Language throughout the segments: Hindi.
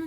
तो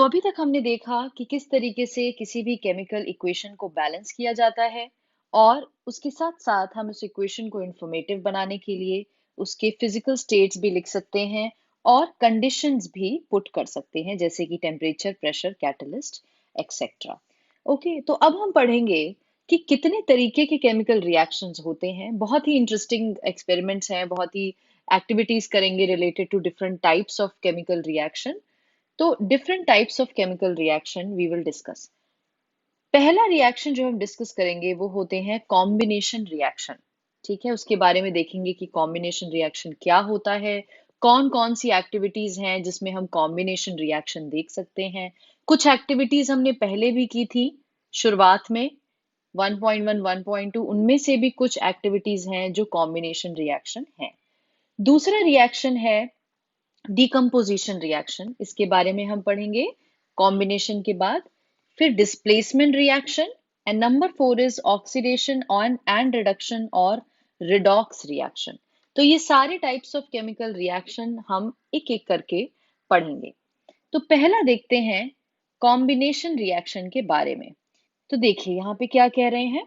अभी तक हमने देखा कि किस तरीके से किसी भी केमिकल इक्वेशन को बैलेंस किया जाता है और उसके साथ साथ हम उस इक्वेशन को इंफॉर्मेटिव बनाने के लिए उसके फिजिकल स्टेट्स भी लिख सकते हैं और कंडीशंस भी पुट कर सकते हैं, जैसे कि temperature, pressure, catalyst, etcetera. Okay, तो अब हम पढ़ेंगे कि कितने तरीके के केमिकल रिएक्शंस होते हैं। बहुत ही इंटरेस्टिंग एक्सपेरिमेंट्स हैं, बहुत ही एक्टिविटीज करेंगे related to different types of chemical reaction. तो different types of chemical reaction we will discuss. पहला रिएक्शन जो हम डिस्कस करेंगे वो होते हैं कॉम्बिनेशन रिएक्शन। ठीक है, उसके बारे में देखेंगे कि कॉम्बिनेशन रिएक्शन क्या होता है, कौन कौन सी एक्टिविटीज हैं जिसमें हम कॉम्बिनेशन रिएक्शन देख सकते हैं। कुछ एक्टिविटीज हमने पहले भी की थी शुरुआत में, 1.1 1.2, उनमें से भी कुछ एक्टिविटीज हैं जो कॉम्बिनेशन रिएक्शन है। दूसरा रिएक्शन है डिकम्पोजिशन रिएक्शन, इसके बारे में हम पढ़ेंगे कॉम्बिनेशन के बाद। फिर displacement reaction, and number 4 is oxidation on and reduction और रिडॉक्स रिएक्शन। तो ये सारे टाइप्स ऑफ केमिकल रिएक्शन हम एक एक करके पढ़ेंगे। तो पहला देखते हैं कॉम्बिनेशन रिएक्शन के बारे में। तो देखिए यहाँ पे क्या कह रहे हैं।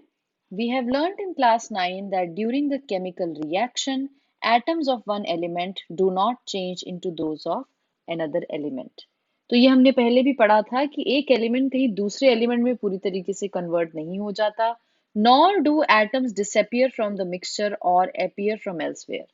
We have learnt in class 9 that during the chemical reaction, atoms of one element do not change into those of another element. तो ये हमने पहले भी पढ़ा था कि एक एलिमेंट कहीं दूसरे एलिमेंट में पूरी तरीके से कन्वर्ट नहीं हो जाता, nor do atoms disappear from the mixture or appear from elsewhere.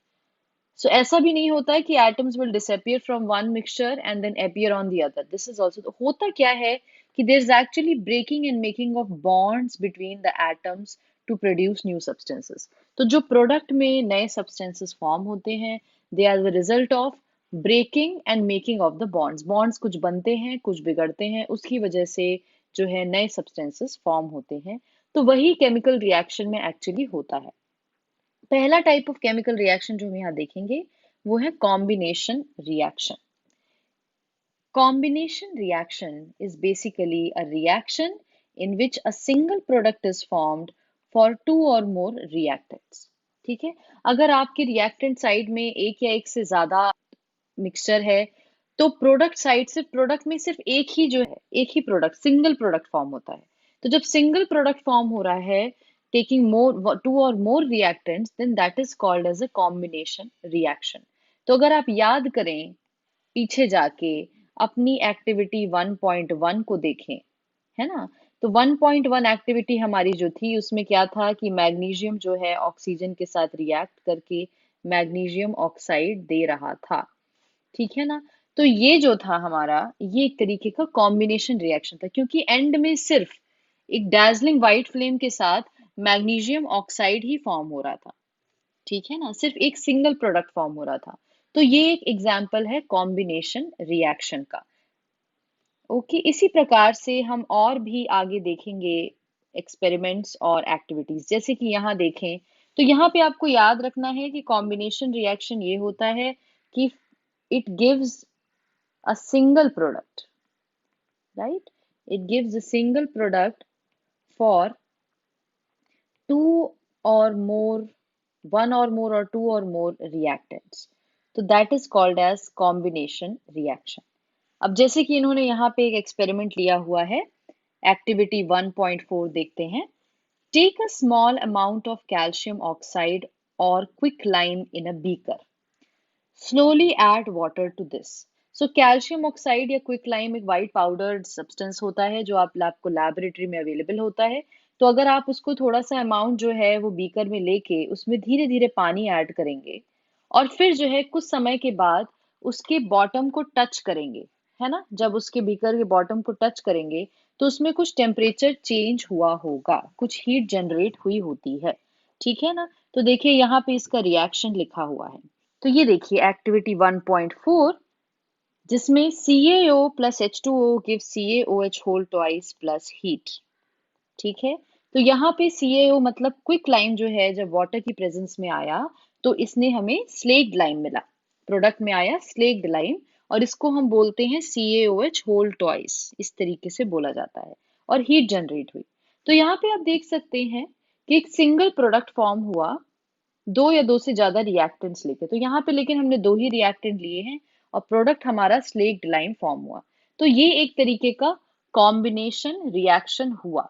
So ऐसा भी नहीं होता है कि atoms will disappear from one mixture and then appear on the other. This is also, तो होता क्या है कि there is actually breaking and making of bonds between the atoms to produce new substances. तो जो प्रोडक्ट में नए substances form होते हैं, they are the result of breaking and making of the bonds. Bonds कुछ बनते हैं, कुछ बिगड़ते हैं, उसकी वजह से जो है नए substances form होते हैं। तो वही केमिकल रिएक्शन में एक्चुअली होता है। पहला टाइप ऑफ केमिकल रिएक्शन जो हम यहाँ देखेंगे वो है combination reaction. Combination reaction is basically a reaction in which a single product is formed for two or more reactants. ठीक है, अगर आपके रिएक्टेंट साइड में एक या एक से ज्यादा मिक्सचर है तो प्रोडक्ट साइड से प्रोडक्ट में सिर्फ एक ही जो है, एक ही प्रोडक्ट, सिंगल प्रोडक्ट फॉर्म होता है। तो जब सिंगल प्रोडक्ट फॉर्म हो रहा है taking more two or more reactants, then that is called as a combination reaction. तो अगर आप याद करें पीछे जाके अपनी एक्टिविटी 1.1 को देखें, है ना, तो 1.1 एक्टिविटी हमारी जो थी उसमें क्या था कि मैग्नीशियम जो है ऑक्सीजन के साथ रिएक्ट करके मैग्नीशियम ऑक्साइड दे रहा था। ठीक है ना, तो ये जो था हमारा, ये एक तरीके का कॉम्बिनेशन रिएक्शन था, क्योंकि एंड में सिर्फ एक डार्जलिंग व्हाइट फ्लेम के साथ मैग्नीशियम ऑक्साइड ही फॉर्म हो रहा था। ठीक है ना, सिर्फ एक सिंगल प्रोडक्ट फॉर्म हो रहा था। तो ये एक एग्जाम्पल है कॉम्बिनेशन रिएक्शन का। ओके, इसी प्रकार से हम और भी आगे देखेंगे एक्सपेरिमेंट्स और एक्टिविटीज। जैसे कि यहाँ देखें, तो यहाँ पे आपको याद रखना है कि कॉम्बिनेशन रिएक्शन ये होता है कि it gives a single product, right? It gives a single product for two or more, one or more or two or more reactants. So that is called as combination reaction. अब जैसे कि इन्होंने यहाँ पे एक एक्सपेरिमेंट लिया हुआ है, एक्टिविटी 1.4 देखते हैं। Take a small amount of calcium oxide or quicklime in a beaker. Slowly add water to this. So calcium oxide या क्विक लाइम एक वाइट पाउडर्ड सब्सटेंस होता है जो आपको लैबोरेटरी में अवेलेबल होता है। तो अगर आप उसको थोड़ा सा अमाउंट जो है वो बीकर में लेके उसमें धीरे धीरे पानी ऐड करेंगे और फिर जो है कुछ समय के बाद उसके बॉटम को टच करेंगे, है ना, जब उसके बीकर के बॉटम को टच करेंगे तो उसमें कुछ टेम्परेचर चेंज हुआ होगा, कुछ हीट जनरेट हुई होती है। ठीक है ना, तो देखिए यहाँ पे इसका रिएक्शन लिखा हुआ है। तो ये देखिए एक्टिविटी 1.4, जिसमें CaO plus H2O gives CaOH whole twice plus heat। ठीक है, तो यहाँ पे CaO मतलब क्विक लाइम जो है जब वाटर की प्रेजेंस में आया तो इसने हमें स्लेक्ड लाइम मिला, प्रोडक्ट में आया स्लेक्ड लाइम, और इसको हम बोलते हैं CaOH whole twice, इस तरीके से बोला जाता है, और हीट जनरेट हुई। तो यहाँ पे आप देख सकते हैं कि एक सिंगल प्रोडक्ट फॉर्म हुआ दो या दो से ज्यादा रिएक्टेंट्स लेके। तो यहाँ पे लेकिन हमने दो ही रिएक्टेंट लिए हैं और प्रोडक्ट हमारा स्लेक्ड लाइम फॉर्म हुआ। तो ये एक तरीके का कॉम्बिनेशन रिएक्शन हुआ।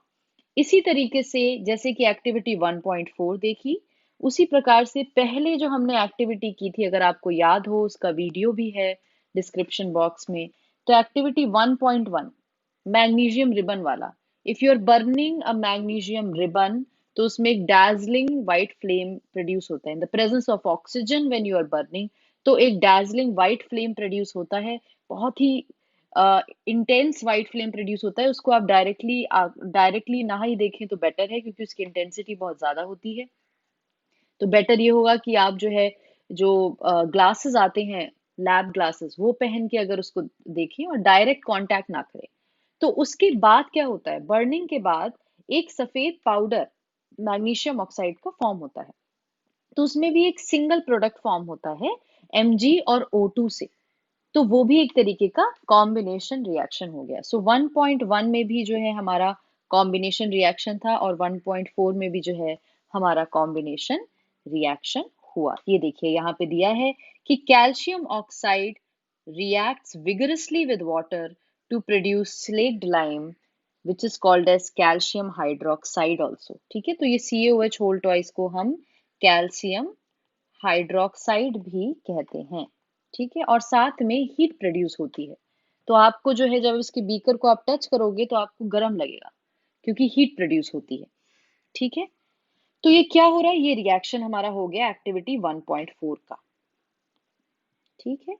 इसी तरीके से जैसे कि एक्टिविटी 1.4 देखी, उसी प्रकार से पहले जो हमने एक्टिविटी की थी, अगर आपको याद हो, उसका वीडियो भी है डिस्क्रिप्शन बॉक्स में। तो एक्टिविटी 1.1 मैग्नीशियम रिबन वाला, if you are burning a magnesium ribbon, तो उसमें एक dazzling white flame प्रोड्यूस होता है in the presence of oxygen when you are burning. तो एक dazzling white flame प्रोड्यूस होता है, बहुत ही इंटेंस वाइट फ्लेम प्रोड्यूस होता है। उसको आप डायरेक्टली ना ही देखें तो बेटर है, क्योंकि उसकी इंटेंसिटी बहुत ज्यादा होती है। तो बेटर ये होगा कि आप जो है, जो ग्लासेस आते हैं, लैब ग्लासेस, वो पहन के अगर उसको देखें और डायरेक्ट कांटेक्ट ना करें। तो उसके बाद क्या होता है, बर्निंग के बाद एक सफेद पाउडर मैग्नीशियम ऑक्साइड का फॉर्म होता है। तो उसमें भी एक सिंगल प्रोडक्ट फॉर्म होता है Mg और O2 से। तो वो भी एक तरीके का कॉम्बिनेशन रिएक्शन हो गया। सो 1.1 में भी जो है हमारा कॉम्बिनेशन रिएक्शन था, और 1.4 में भी जो है हमारा कॉम्बिनेशन रिएक्शन हुआ। ये देखिए यहाँ पे दिया है कि calcium oxide reacts vigorously with water to produce slaked lime, which is called as calcium hydroxide also। ठीक है, तो ये CaOH होल ट्वाइस को हम कैल्शियम हाइड्रोक्साइड भी कहते हैं। ठीक है, और साथ में हीट प्रोड्यूस होती है। तो आपको जो है, जब इसके बीकर को आप टच करोगे तो आपको गर्म लगेगा, क्योंकि हीट प्रोड्यूस होती है। ठीक है, तो ये क्या हो रहा है, ये रिएक्शन हमारा हो गया एक्टिविटी 1.4 का। ठीक है,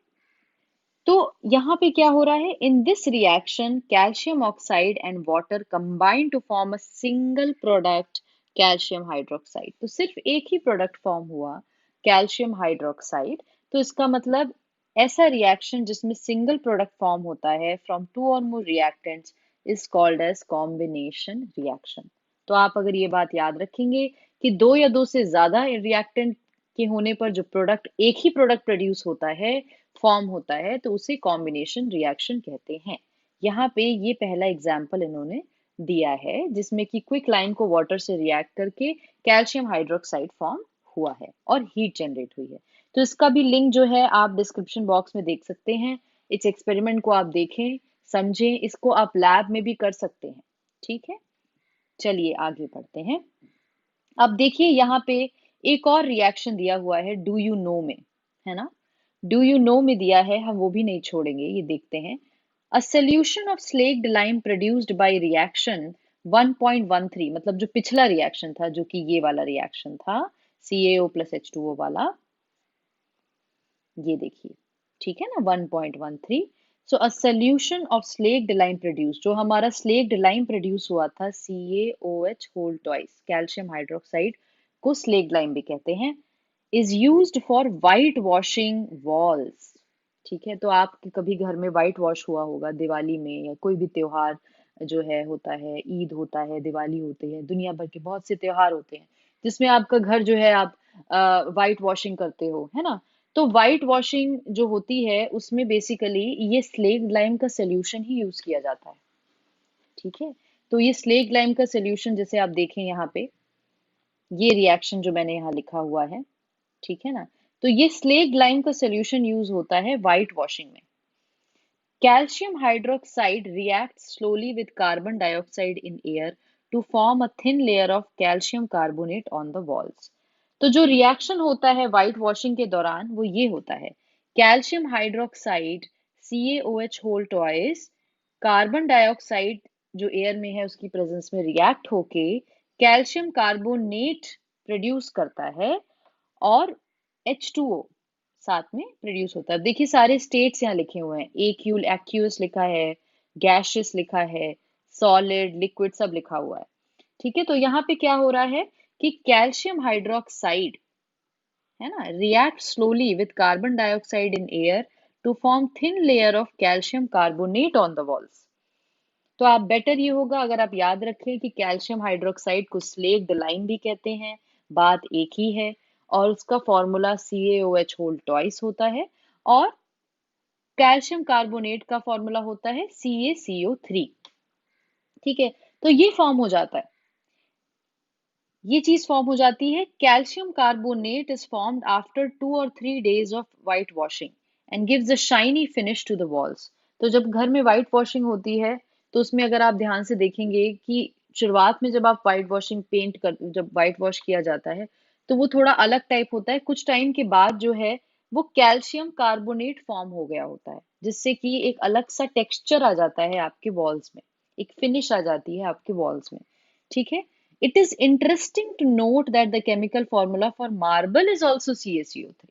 तो यहाँ पे क्या हो रहा है, in this reaction calcium oxide and water combine to form a single product calcium hydroxide. तो सिर्फ एक ही प्रोडक्ट फॉर्म हुआ, कैल्शियम हाइड्रोक्साइड। तो इसका मतलब ऐसा रिएक्शन जिसमें सिंगल प्रोडक्ट फॉर्म होता है from two or more reactants is called as combination reaction. तो आप अगर ये बात याद रखेंगे कि दो या दो से ज्यादा रिएक्टेंट के होने पर जो प्रोडक्ट, एक ही प्रोडक्ट प्रोड्यूस होता है, फॉर्म होता है, तो उसे कॉम्बिनेशन रिएक्शन कहते हैं। यहाँ पे ये पहला एग्जाम्पल इन्होंने दिया है, जिसमें कि क्विक लाइम को वाटर से रिएक्ट करके कैल्शियम हाइड्रोक्साइड फॉर्म हुआ है और हीट जनरेट हुई है। तो इसका भी लिंक जो है आप डिस्क्रिप्शन बॉक्स में देख सकते हैं। इस एक्सपेरिमेंट को आप देखें, समझें, इसको आप लैब में भी कर सकते हैं। ठीक है, चलिए आगे बढ़ते हैं। अब देखिए यहाँ पे एक और रिएक्शन दिया हुआ है डू यू नो में, है ना। डू यू नो में दिया है, हम वो भी नहीं छोड़ेंगे, ये देखते हैं। अ solution of slaked lime produced by reaction 1.13, मतलब जो पिछला रिएक्शन था, जो कि ये वाला रिएक्शन था, CaO प्लस H2O वाला, ये देखिए। ठीक है ना, 1.13। So a solution of slaked lime produce, जो हमारा स्लेक्ड लाइम प्रोड्यूस हुआ था, CaOH whole twice, calcium hydroxide को स्लेक्ड लाइम भी कहते हैं, is used for white washing walls. ठीक है, तो आपके कभी घर में वाइट वॉश हुआ होगा दिवाली में, या कोई भी त्योहार जो है होता है, ईद होता है, दिवाली होती है, दुनिया भर के बहुत से त्योहार होते हैं जिसमें आपका घर जो है, आप वाइट वॉशिंग करते हो, है ना। तो वाइट वॉशिंग जो होती है, उसमें बेसिकली ये स्लेक्ड लाइम का सोल्यूशन ही यूज किया जाता है। ठीक है, तो ये स्लेक्ड लाइम का सोल्यूशन, जैसे आप देखें यहाँ पे, ये रिएक्शन जो मैंने यहाँ लिखा हुआ है, ठीक है ना, तो ये स्लेक्ड लाइम का सोल्यूशन यूज होता है वाइट वॉशिंग में। Calcium hydroxide reacts slowly with carbon dioxide in air to form a thin layer of calcium carbonate on the walls। तो जो रिएक्शन होता है वाइट वॉशिंग के दौरान, वो ये होता है, calcium hydroxide CaOH whole twice carbon dioxide जो एयर में है उसकी प्रेजेंस में रिएक्ट होके कैल्शियम कार्बोनेट प्रोड्यूस करता है, और H2O साथ में प्रोड्यूस होता है। देखिए सारे स्टेट्स यहाँ लिखे हुए हैं, एक्यूल एक्यूस लिखा है, गैशियस लिखा है, सॉलिड लिक्विड सब लिखा हुआ है। ठीक है, तो यहाँ पे क्या हो रहा है कि कैल्शियम हाइड्रोक्साइड, है ना, react slowly with carbon dioxide in air to form thin layer of calcium carbonate on the walls. तो आप बेटर ये होगा अगर आप याद रखें कि कैल्शियम हाइड्रोक्साइड को स्लेक्ड लाइम भी कहते हैं, बात एक ही है, और उसका फॉर्मूला CaOH होल ट्वाइस होता है, और कैल्शियम कार्बोनेट का फॉर्मूला होता है CaCO3। ठीक है, तो ये फॉर्म हो जाता है। ये चीज फॉर्म हो जाती है। Calcium carbonate is formed after 2 or 3 days of white washing and gives a shiny finish to the walls. तो जब घर में वाइट वॉशिंग होती है तो उसमें अगर आप ध्यान से देखेंगे कि शुरुआत में जब आप वाइट वॉशिंग पेंट कर जब वाइट वॉश किया जाता है तो वो थोड़ा अलग टाइप होता है। कुछ टाइम के बाद जो है वो कैल्शियम कार्बोनेट फॉर्म हो गया होता है, जिससे कि एक अलग सा टेक्सचर आ जाता है आपके वॉल्स में, एक फिनिश आ जाती है आपके वॉल्स में। ठीक है। It is interesting to note that the chemical formula for marble is also CaCO3।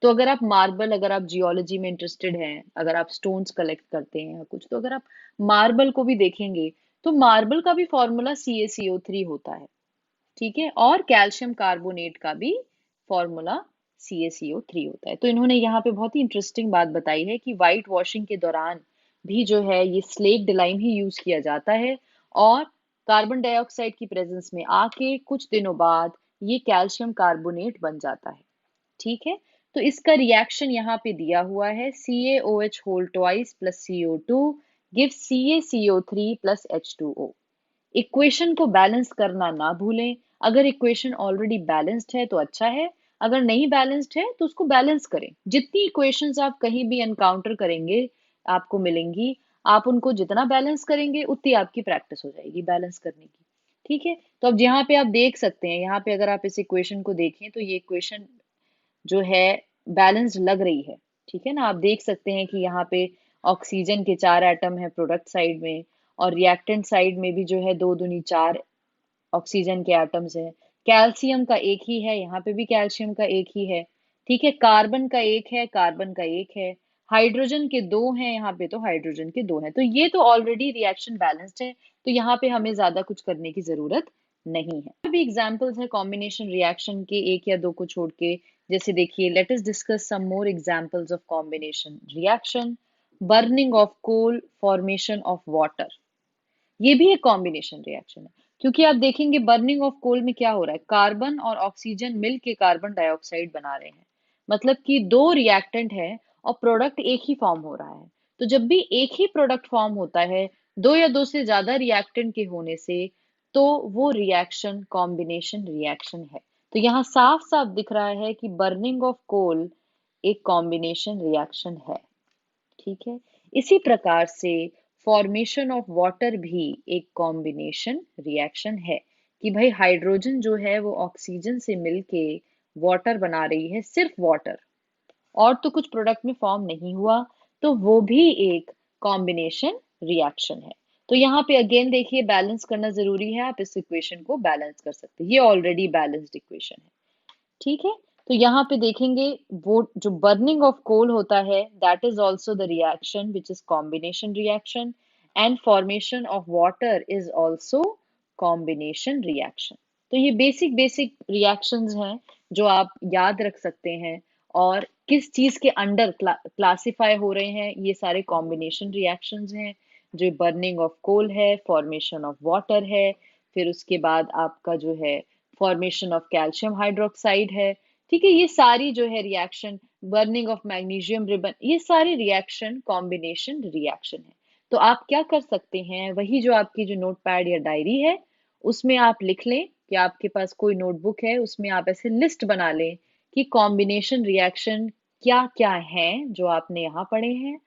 तो अगर आप जियोलॉजी में इंटरेस्टेड हैं, अगर आप स्टोन्स कलेक्ट करते हैं या कुछ, तो अगर आप मार्बल को भी देखेंगे तो मार्बल का भी फॉर्मूला CaCO3 होता है। ठीक है। और कैल्शियम कार्बोनेट का भी फॉर्मूला CaCO3 होता है। तो इन्होंने यहाँ पे बहुत ही इंटरेस्टिंग बात बताई है कि व्हाइट वॉशिंग के दौरान भी जो है ये स्लेक्ड लाइम ही यूज किया जाता है, और कार्बन डाइऑक्साइड की प्रेजेंस में आके कुछ दिनों बाद ये कैल्शियम कार्बोनेट बन जाता है। ठीक है। तो इसका रिएक्शन यहाँ पे दिया हुआ है, CaOH whole twice plus CO2 give CaCO3 plus H2O। Equation को बैलेंस करना ना भूलें। अगर इक्वेशन ऑलरेडी बैलेंस्ड है तो अच्छा है, अगर नहीं बैलेंस्ड है तो उसको बैलेंस करें। जितनी इक्वेशंस आप कहीं भी एनकाउंटर करेंगे, आपको मिलेंगी, आप उनको जितना बैलेंस करेंगे उतनी आपकी प्रैक्टिस हो जाएगी बैलेंस करने की। ठीक है। तो अब यहाँ पे आप देख सकते हैं, यहाँ पे अगर आप इस इक्वेशन को देखें तो ये इक्वेशन जो है बैलेंस्ड लग रही है। ठीक है ना। आप देख सकते हैं कि यहाँ पे ऑक्सीजन के 4 एटम है प्रोडक्ट साइड में, और रिएक्टेंट साइड में भी जो है 2 दूनी 4 ऑक्सीजन के एटम्स हैं। कैल्शियम का एक ही है, यहाँ पे भी कैल्शियम का एक ही है। ठीक है। कार्बन का एक है, कार्बन का एक है। हाइड्रोजन के 2 हैं, यहाँ पे तो हाइड्रोजन के 2 हैं। तो ये तो ऑलरेडी रिएक्शन बैलेंस्ड है, तो यहाँ पे हमें ज्यादा कुछ करने की जरूरत नहीं है। और भी एग्जांपल्स है कॉम्बिनेशन रिएक्शन के, एक या दो को छोड़ के। जैसे देखिए, let us discuss some more examples of combination reaction. Burning of coal, formation of water, ये भी एक कॉम्बिनेशन रिएक्शन है। क्योंकि आप देखेंगे बर्निंग ऑफ कोल में क्या हो रहा है, कार्बन और ऑक्सीजन मिल के कार्बन डाइऑक्साइड बना रहे हैं। मतलब कि दो रिएक्टेंट है और प्रोडक्ट एक ही फॉर्म हो रहा है। तो जब भी एक ही प्रोडक्ट फॉर्म होता है दो या दो से ज्यादा रिएक्टेंट के होने से, तो वो रिएक्शन कॉम्बिनेशन रिएक्शन है। तो यहाँ साफ साफ दिख रहा है कि बर्निंग ऑफ कोल एक कॉम्बिनेशन रिएक्शन है। ठीक है। इसी प्रकार से फॉर्मेशन ऑफ वाटर भी एक कॉम्बिनेशन रिएक्शन है, कि भाई हाइड्रोजन जो है वो ऑक्सीजन से मिलके वाटर बना रही है, सिर्फ वाटर, और तो कुछ प्रोडक्ट में फॉर्म नहीं हुआ, तो वो भी एक कॉम्बिनेशन रिएक्शन है। तो यहाँ पे अगेन देखिए, बैलेंस करना जरूरी है। आप इस इक्वेशन को बैलेंस कर सकते हैं, ये ऑलरेडी बैलेंस्ड इक्वेशन है। ठीक है। तो यहाँ पे देखेंगे वो जो बर्निंग ऑफ कोल होता है, that is also the reaction which is combination reaction, and formation of water is also combination reaction. तो ये बेसिक बेसिक रिएक्शंस हैं जो आप याद रख सकते हैं, और किस चीज के अंडर क्लासिफाई हो रहे हैं, ये सारे कॉम्बिनेशन रिएक्शंस हैं। जो बर्निंग ऑफ कोल है, फॉर्मेशन ऑफ वाटर है, फिर उसके बाद आपका जो है फॉर्मेशन ऑफ कैल्शियम हाइड्रोक्साइड है। ठीक है। ये सारी जो है reaction, burning of magnesium ribbon, ये सारी रिएक्शन कॉम्बिनेशन रिएक्शन है। तो आप क्या कर सकते हैं, वही जो आपकी जो नोटपैड या डायरी है उसमें आप लिख लें, कि आपके पास कोई नोटबुक है उसमें आप ऐसे लिस्ट बना लें कि कॉम्बिनेशन रिएक्शन क्या क्या है जो आपने यहाँ पढ़े हैं,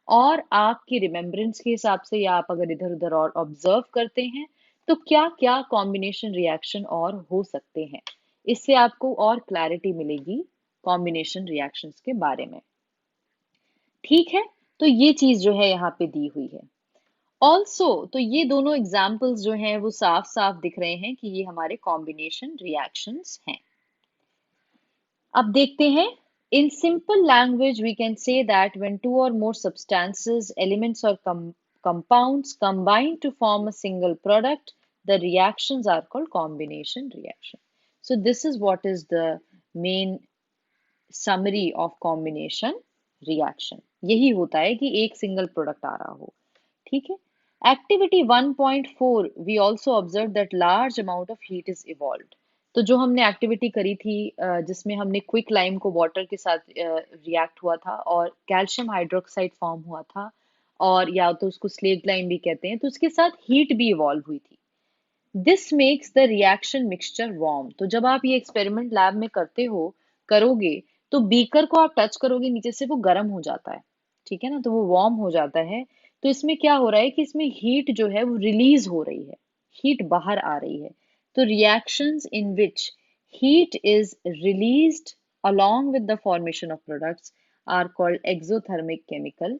और आपकी रिमेम्बरेंस के हिसाब से, या आप अगर इधर उधर और ऑब्जर्व करते हैं तो क्या क्या कॉम्बिनेशन रिएक्शन और हो सकते हैं। इससे आपको और क्लैरिटी मिलेगी कॉम्बिनेशन रिएक्शंस के बारे में। ठीक है। तो ये चीज जो है यहाँ पे दी हुई है। ऑल्सो तो ये दोनों एग्जाम्पल्स जो हैं वो साफ साफ दिख रहे हैं कि ये हमारे कॉम्बिनेशन रिएक्शंस हैं। अब देखते हैं, in simple language we can say that when two or more substances, elements or compounds combine to form a single product, the reactions are called combination reaction. So this is what is the main summary of combination reaction. यही होता है कि एक single product आ रहा हो। ठीक है। Activity 1.4 we also observed that large amount of heat is evolved. तो जो हमने एक्टिविटी करी थी जिसमें हमने क्विक लाइम को वाटर के साथ रिएक्ट हुआ था और कैल्शियम हाइड्रोक्साइड फॉर्म हुआ था, और या तो उसको स्लेट लाइम भी कहते हैं, तो उसके साथ हीट भी इवॉल्व हुई थी। This makes the reaction mixture warm. तो जब आप ये एक्सपेरिमेंट लैब में करोगे, तो बीकर को आप टच करोगे नीचे से, वो गर्म हो जाता है, ठीक है ना, तो वो वार्म हो जाता है। तो इसमें क्या हो रहा है कि इसमें हीट जो है वो रिलीज हो रही है, हीट बाहर आ रही है। तो reactions in which heat is released along with the formation of products are called exothermic chemical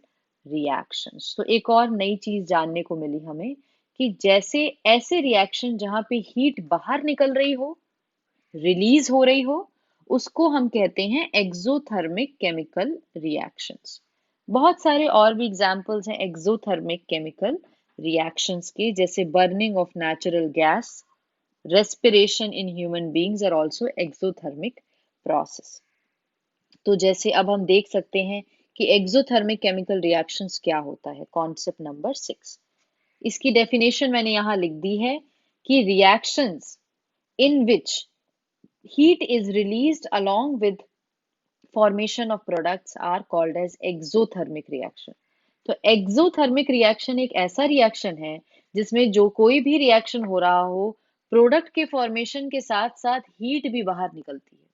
reactions। तो एक और नई चीज जानने को मिली हमें कि जैसे ऐसे रिएक्शन जहां पे हीट बाहर निकल रही हो, रिलीज हो रही हो, उसको हम कहते हैं एक्सोथर्मिक केमिकल रिएक्शंस। बहुत सारे और भी एग्जांपल्स हैं एक्सोथर्मिक केमिकल रिएक्शंस के, जैसे burning of natural gas, respiration in human beings are also exothermic process। तो जैसे अब हम देख सकते हैं कि एक्सोथर्मिक केमिकल रिएक्शंस क्या होता है। कॉन्सेप्ट नंबर 6, इसकी डेफिनेशन मैंने यहाँ लिख दी है कि reactions in which heat is released along with formation of products are called as exothermic reaction। तो एक्सोथर्मिक रिएक्शन एक ऐसा रिएक्शन है जिसमें जो कोई भी रिएक्शन हो रहा हो, प्रोडक्ट के फॉर्मेशन के साथ साथ हीट भी बाहर निकलती है।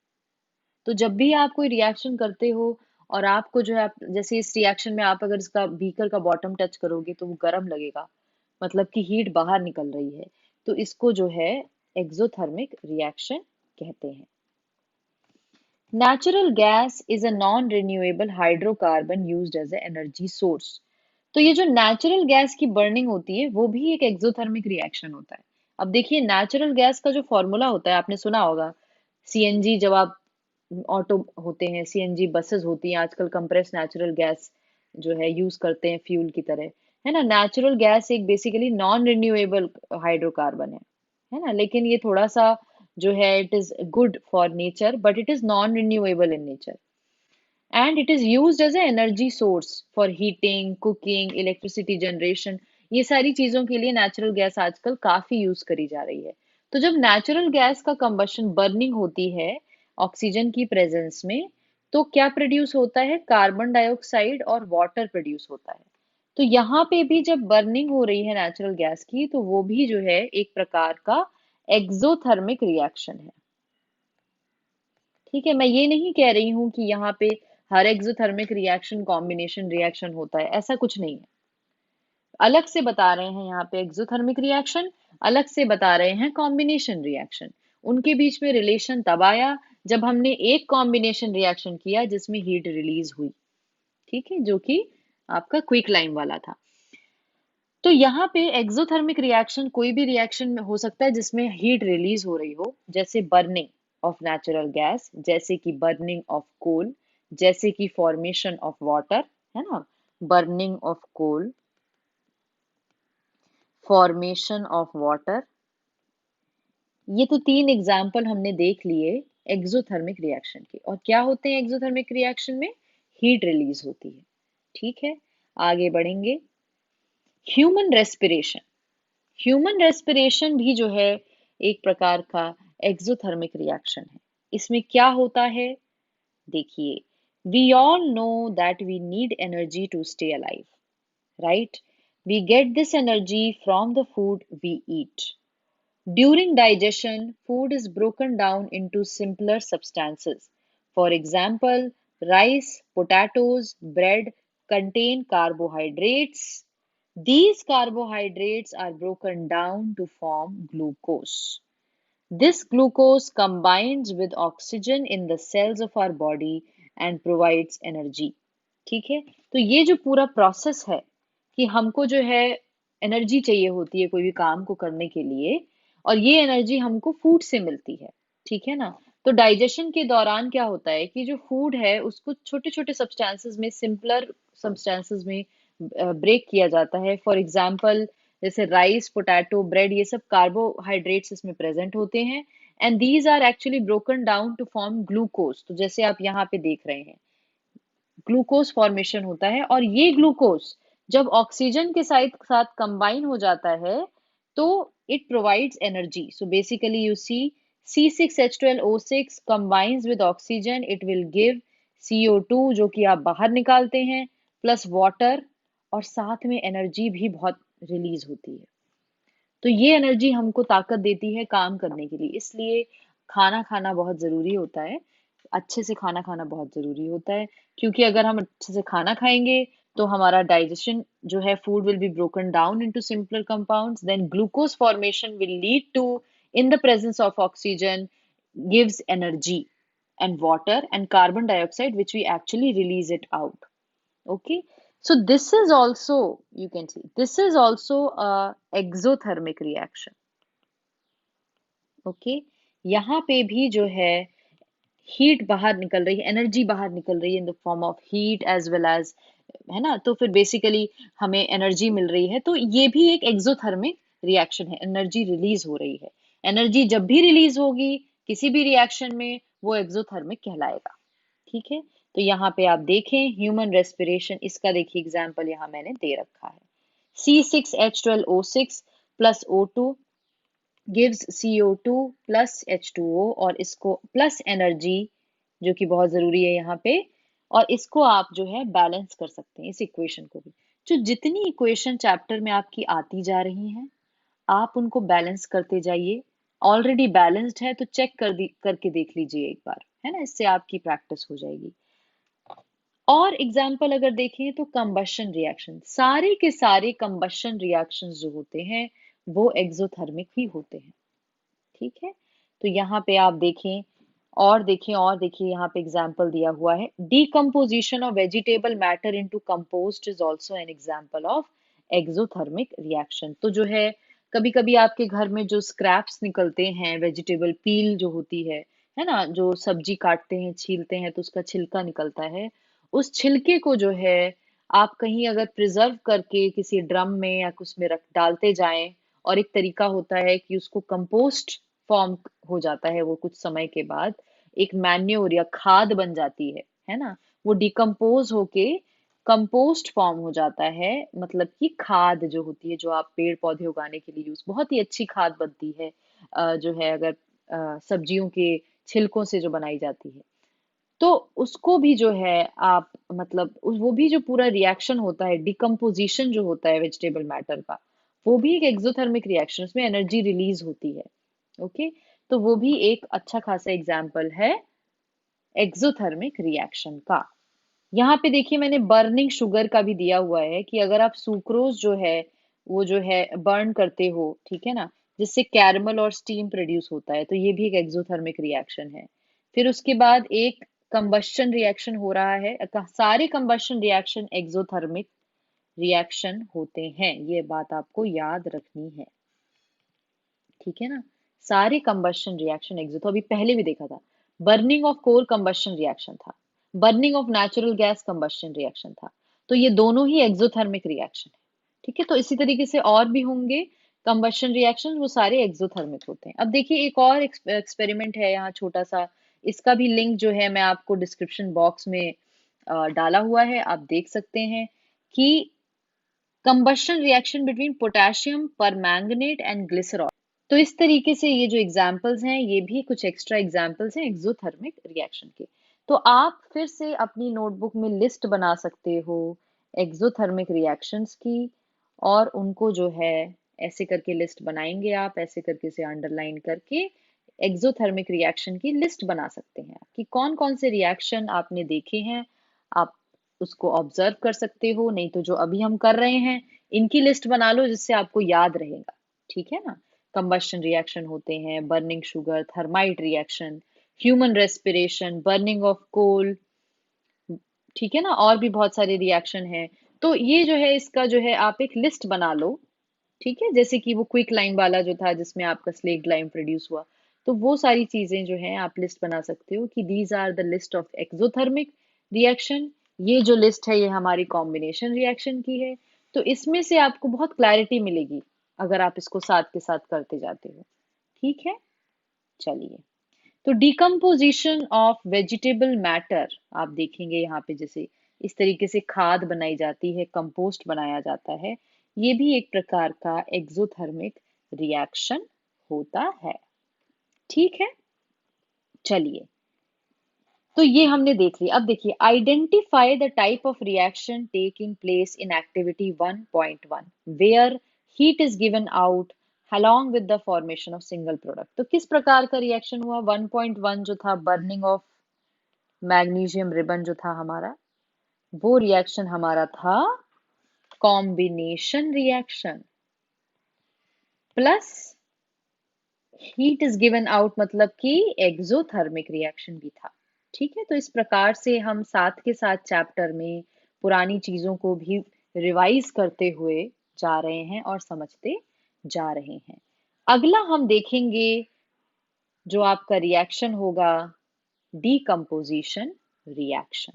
तो जब भी आप कोई रिएक्शन करते हो और आपको जो है जैसे इस रिएक्शन में आप अगर इसका बीकर का बॉटम टच करोगे तो वो गर्म लगेगा, मतलब कि हीट बाहर निकल रही है। तो इसको जो है एक्सोथर्मिक रिएक्शन कहते हैं। Natural gas is a non-renewable hydrocarbon used as an energy source। तो ये जो नेचुरल गैस की बर्निंग होती है वो भी एक एक्सोथर्मिक रिएक्शन होता है। अब देखिए नेचुरल गैस का जो फॉर्मूला होता है आपने सुना होगा, सीएनजी, जब आप ऑटो होते हैं, सीएनजी बसेस होती हैं, आजकल कंप्रेस नेचुरल गैस जो है यूज करते हैं फ्यूल की तरह, है ना। नेचुरल गैस एक बेसिकली नॉन रिन्यूएबल हाइड्रोकार्बन है ना, लेकिन ये थोड़ा सा जो है it is good for nature but it is non renewable in nature and it is used as an energy source for heating, cooking, electricity generation। ये सारी चीजों के लिए नेचुरल गैस आजकल काफी यूज करी जा रही है। तो जब नेचुरल गैस का कंबशन बर्निंग होती है ऑक्सीजन की प्रेजेंस में, तो क्या प्रोड्यूस होता है, कार्बन डाइऑक्साइड और वाटर प्रोड्यूस होता है। तो यहाँ पे भी जब बर्निंग हो रही है नेचुरल गैस की, तो वो भी जो है एक प्रकार का एक्सोथर्मिक रिएक्शन है। ठीक है, मैं ये नहीं कह रही हूं कि यहाँ पे हर एक्सोथर्मिक रिएक्शन कॉम्बिनेशन रिएक्शन होता है, ऐसा कुछ नहीं है। अलग से बता रहे हैं यहाँ पे एक्सोथर्मिक रिएक्शन, अलग से बता रहे हैं कॉम्बिनेशन रिएक्शन। उनके बीच में रिलेशन तब आया जब हमने एक कॉम्बिनेशन रिएक्शन किया जिसमें हीट रिलीज हुई, ठीक है, जो कि आपका क्विक लाइम वाला था। तो यहाँ पे एक्सोथर्मिक रिएक्शन कोई भी रिएक्शन में हो सकता है जिसमें हीट रिलीज हो रही हो, जैसे बर्निंग ऑफ नेचुरल गैस, जैसे कि बर्निंग ऑफ कोल, जैसे कि फॉर्मेशन ऑफ वाटर, है ना, burning of coal, formation of water. ये तो 3 एग्जाम्पल हमने देख लिए एक्सोथर्मिक रिएक्शन के। और क्या होते हैं एक्सोथर्मिक रिएक्शन में, हीट रिलीज होती है। ठीक है, आगे बढ़ेंगे। ह्यूमन रेस्पिरेशन, ह्यूमन रेस्पिरेशन भी जो है एक प्रकार का एक्सोथर्मिक रिएक्शन है। इसमें क्या होता है, देखिए, we all know that we need energy to stay alive, right. We get this energy from the food we eat. During digestion, food is broken down into simpler substances. For example, rice, potatoes, bread contain carbohydrates. These carbohydrates are broken down to form glucose. This glucose combines with oxygen in the cells of our body and provides energy। ठीक है, तो ये जो पूरा प्रोसेस है कि हमको जो है एनर्जी चाहिए होती है कोई भी काम को करने के लिए, और ये एनर्जी हमको फूड से मिलती है, ठीक है ना। तो डाइजेशन के दौरान क्या होता है कि जो फूड है उसको छोटे छोटे सब्सटेंसेस में, सिंपलर सब्सटेंसेस में ब्रेक किया जाता है। फॉर एग्जाम्पल, जैसे राइस, पोटैटो, ब्रेड, ये सब कार्बोहाइड्रेट्स इसमें प्रेजेंट होते हैं, and these are actually broken down to form glucose. तो जैसे आप यहाँ पे देख रहे हैं ग्लूकोज फॉर्मेशन होता है, और ये ग्लूकोज जब ऑक्सीजन के साथ साथ कंबाइन हो जाता है तो it provides energy. So basically you see C6H12O6 combines with oxygen, it will give CO2 जो कि आप बाहर निकालते हैं, प्लस वाटर, और साथ में एनर्जी भी बहुत रिलीज होती है। तो ये एनर्जी हमको ताकत देती है काम करने के लिए। इसलिए खाना खाना बहुत ज़रूरी होता है। अच्छे से खाना खाना बहुत ज़रूरी होता है, क्योंकि अगर हम अच्छे से खाना खाएँगे, तो हमारा डाइजेशन जो है food will be broken down into simpler compounds, then glucose formation will lead to in the presence of oxygen gives energy and water and carbon dioxide which we actually release it out. Okay, so this is also, you can see, this is also a exothermic reaction. Okay, यहाँ पे भी जो है हीट बाहर निकल रही है, एनर्जी बाहर निकल रही है in the form of heat as well as, है ना। तो फिर बेसिकली हमें एनर्जी मिल रही है, तो ये भी एक एक्सोथर्मिक रिएक्शन है, एनर्जी रिलीज हो रही है। एनर्जी जब भी रिलीज होगी किसी भी रिएक्शन में, वो एक्सोथर्मिक कहलाएगा। ठीक है, तो यहाँ पे आप देखें ह्यूमन रेस्पिरेशन, इसका देखिए एग्जाम्पल यहाँ मैंने दे रखा है। C6H12O6 plus O2 gives CO2 plus H2O, और इसको प्लस एनर्जी जो कि बहुत जरूरी है यहाँ पे, और इसको आप जो है बैलेंस कर सकते हैं इस इक्वेशन को भी। जो जितनी इक्वेशन चैप्टर में आपकी आती जा रही हैं, आप उनको बैलेंस करते जाइए। ऑलरेडी बैलेंस्ड है तो चेक करके देख लीजिए एक बार, है ना, इससे आपकी प्रैक्टिस हो जाएगी। और एग्जाम्पल अगर देखें तो कंबशन रिएक्शन, सारे के सारे कंबशन रिएक्शंस जो होते हैं वो एक्सोथर्मिक ही होते हैं। ठीक है, तो यहाँ पे आप देखें और देखें और देखिए, यहाँ पे एग्जाम्पल दिया हुआ है, decomposition of vegetable matter into compost is also an example of exothermic reaction. तो जो है कभी कभी आपके घर में जो स्क्रैप्स निकलते हैं, वेजिटेबल पील जो होती है ना, जो सब्जी काटते हैं छीलते हैं तो उसका छिलका निकलता है, उस छिलके को जो है आप कहीं अगर प्रिजर्व करके किसी ड्रम में या कुछ में रख डालते जाएं, और एक तरीका होता है कि उसको कंपोस्ट फॉर्म हो जाता है, वो कुछ समय के बाद एक मैन्योर या खाद बन जाती है ना, वो डिकम्पोज होके कंपोस्ट फॉर्म हो जाता है। मतलब कि खाद जो होती है, जो आप पेड़ पौधे उगाने के लिए यूज, बहुत ही अच्छी खाद बनती है, जो है अगर सब्जियों के छिलकों से जो बनाई जाती है, तो उसको भी जो है आप मतलब वो भी जो पूरा रिएक्शन होता है, डिकम्पोजिशन जो होता है वेजिटेबल मैटर का, वो भी एक एक्सोथर्मिक रिएक्शन, उसमें एनर्जी रिलीज होती है। ओके, तो वो भी एक अच्छा खासा एग्जाम्पल है एक्सोथर्मिक रिएक्शन का। यहाँ पे देखिए मैंने बर्निंग शुगर का भी दिया हुआ है कि अगर आप सुक्रोज जो है वो जो है बर्न करते हो, ठीक है ना, जिससे कैरमल और स्टीम प्रोड्यूस होता है, तो ये भी एक एक्सोथर्मिक रिएक्शन है। फिर उसके बाद एक कंबशन रिएक्शन हो रहा है, सारे कंबशन रिएक्शन एक्सोथर्मिक रिएक्शन होते हैं, ये बात आपको याद रखनी है। ठीक है ना, सारे कंबशन रिएक्शन एक्सो, तो अभी पहले भी देखा था, burning of coal combustion reaction था, burning of natural gas combustion reaction था, तो ये दोनों ही एक्सोथर्मिक रिएक्शन है। ठीक है, तो इसी तरीके से और भी होंगे कंबशन रिएक्शन, वो सारे एक्सोथर्मिक होते हैं। अब देखिए एक और एक्सपेरिमेंट है यहाँ छोटा सा, इसका भी लिंक जो है मैं आपको डिस्क्रिप्शन बॉक्स में डाला हुआ है, आप देख सकते हैं कि combustion reaction between potassium permanganate and glycerol. तो इस तरीके से ये जो एग्जाम्पल्स हैं, ये भी कुछ एक्स्ट्रा एग्जाम्पल्स हैं एक्सोथर्मिक रिएक्शन के। तो आप फिर से अपनी नोटबुक में लिस्ट बना सकते हो एक्सोथर्मिक रिएक्शंस की, और उनको जो है ऐसे करके लिस्ट बनाएंगे आप, ऐसे करके से अंडरलाइन करके एक्सोथर्मिक रिएक्शन की लिस्ट बना सकते हैं कि कौन कौन से रिएक्शन आपने देखे हैं, आप उसको ऑब्जर्व कर सकते हो। नहीं तो जो अभी हम कर रहे हैं इनकी लिस्ट बना लो, जिससे आपको याद रहेगा। ठीक है ना, कंबशन रिएक्शन होते हैं, burning sugar, thermite reaction, human respiration, burning of coal, ठीक है ना, और भी बहुत सारे रिएक्शन हैं। तो ये जो है इसका जो है आप एक लिस्ट बना लो। ठीक है, जैसे कि वो क्विक लाइम वाला जो था जिसमें आपका स्लेक्ड लाइम प्रोड्यूस हुआ, तो वो सारी चीजें जो है आप लिस्ट बना सकते हो कि these are the list of exothermic reaction. ये जो लिस्ट है ये हमारी कॉम्बिनेशन रिएक्शन की है। तो इसमें से आपको बहुत क्लैरिटी मिलेगी अगर आप इसको साथ के साथ करते जाते हो। ठीक है, चलिए, तो डिकम्पोजिशन ऑफ वेजिटेबल मैटर आप देखेंगे यहाँ पे, जैसे इस तरीके से खाद बनाई जाती है, कंपोस्ट बनाया जाता है, ये भी एक प्रकार का एक्सोथर्मिक रिएक्शन होता है। ठीक है, चलिए, तो ये हमने देख लिया। अब देखिए, identify the type of reaction taking place in activity 1.1 where heat is given out, along with the formation of single product। तो किस प्रकार का रिएक्शन हुआ? 1.1 जो था बर्निंग ऑफ मैग्नीशियम रिबन जो था हमारा, वो रिएक्शन हमारा था combination reaction plus heat is given out, मतलब कि एक्सोथर्मिक रिएक्शन भी था। ठीक है, तो इस प्रकार से हम साथ के साथ चैप्टर में पुरानी चीजों को भी रिवाइज करते हुए जा रहे हैं और समझते जा रहे हैं। अगला हम देखेंगे जो आपका रिएक्शन होगा, डीकम्पोजिशन रिएक्शन।